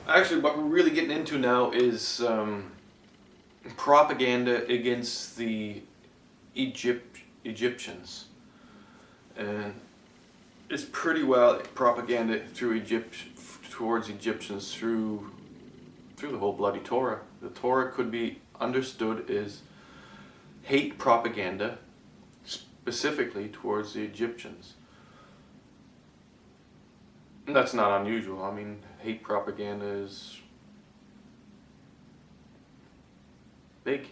Actually, what we're really getting into now is propaganda against the Egyptians. And it's pretty well propaganda through towards Egyptians through the whole Bloody Torah. The Torah could be understood as hate propaganda specifically towards the Egyptians. And that's not unusual. I mean, hate propaganda is big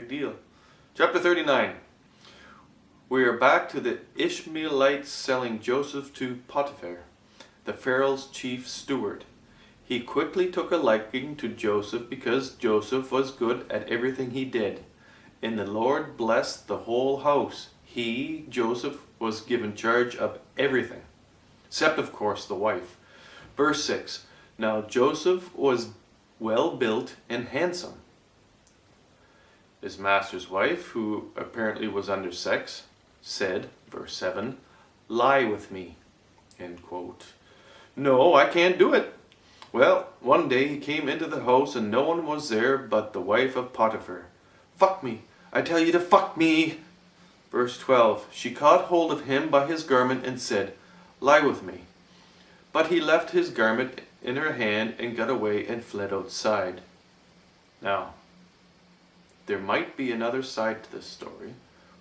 deal. Chapter 39. We are back to the Ishmaelites selling Joseph to Potipher, the Pharaoh's chief steward. He quickly took a liking to Joseph because Joseph was good at everything he did. And the Lord blessed the whole house. He, Joseph, was given charge of everything. Sept, of course, the wife. Verse 6. Now Joseph was well built and handsome. His master's wife, who apparently was under sex, said, verse 7, lie with me, end quote. No, I can't do it. Well, one day he came into the house and no one was there but the wife of Potipher. Fuck me. I tell you to fuck me. Verse 12. She caught hold of him by his garment and said, lie with me. But he left his garment in her hand and got away and fled outside. Now, there might be another side to this story,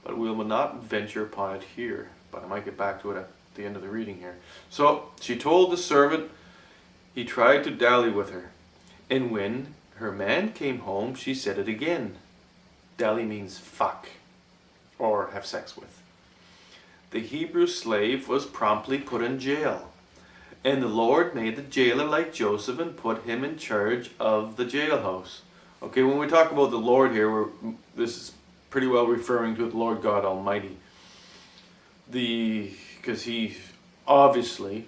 but we will not venture upon it here. But I might get back to it at the end of the reading here. So she told the servant he tried to dally with her. And when her man came home, she said it again. Dally means fuck, or have sex with. The Hebrew slave was promptly put in jail. And the Lord made the jailer like Joseph and put him in charge of the jailhouse. Okay, when we talk about the Lord here, this is pretty well referring to the Lord God Almighty. Because he, obviously,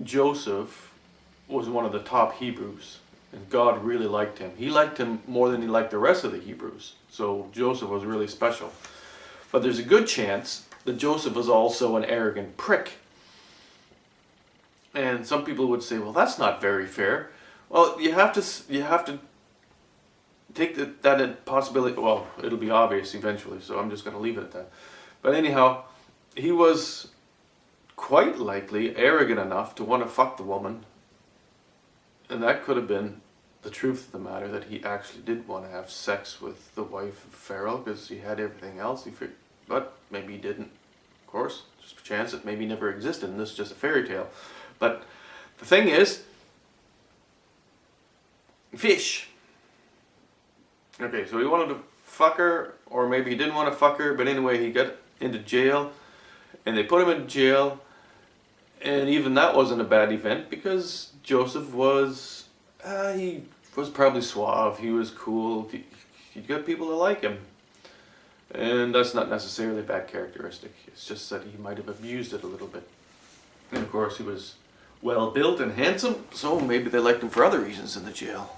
Joseph was one of the top Hebrews. And God really liked him. He liked him more than he liked the rest of the Hebrews. So Joseph was really special. But there's a good chance that Joseph was also an arrogant prick. And some people would say, well, that's not very fair. Well, you have to take that possibility. Well, it'll be obvious eventually, so I'm just going to leave it at that. But anyhow, he was quite likely arrogant enough to want to fuck the woman. And that could have been the truth of the matter, that he actually did want to have sex with the wife of Pharaoh because he had everything else. But maybe he didn't. Of course, just a chance that maybe never existed, and this is just a fairy tale. But the thing is, fish. Okay, so he wanted to fuck her, or maybe he didn't want to fuck her, but anyway, he got into jail, and they put him in jail, and even that wasn't a bad event, because Joseph was, he was probably suave, he was cool, he got people to like him, and that's not necessarily a bad characteristic, it's just that he might have abused it a little bit. And of course, he was well built and handsome, so maybe they liked him for other reasons in the jail.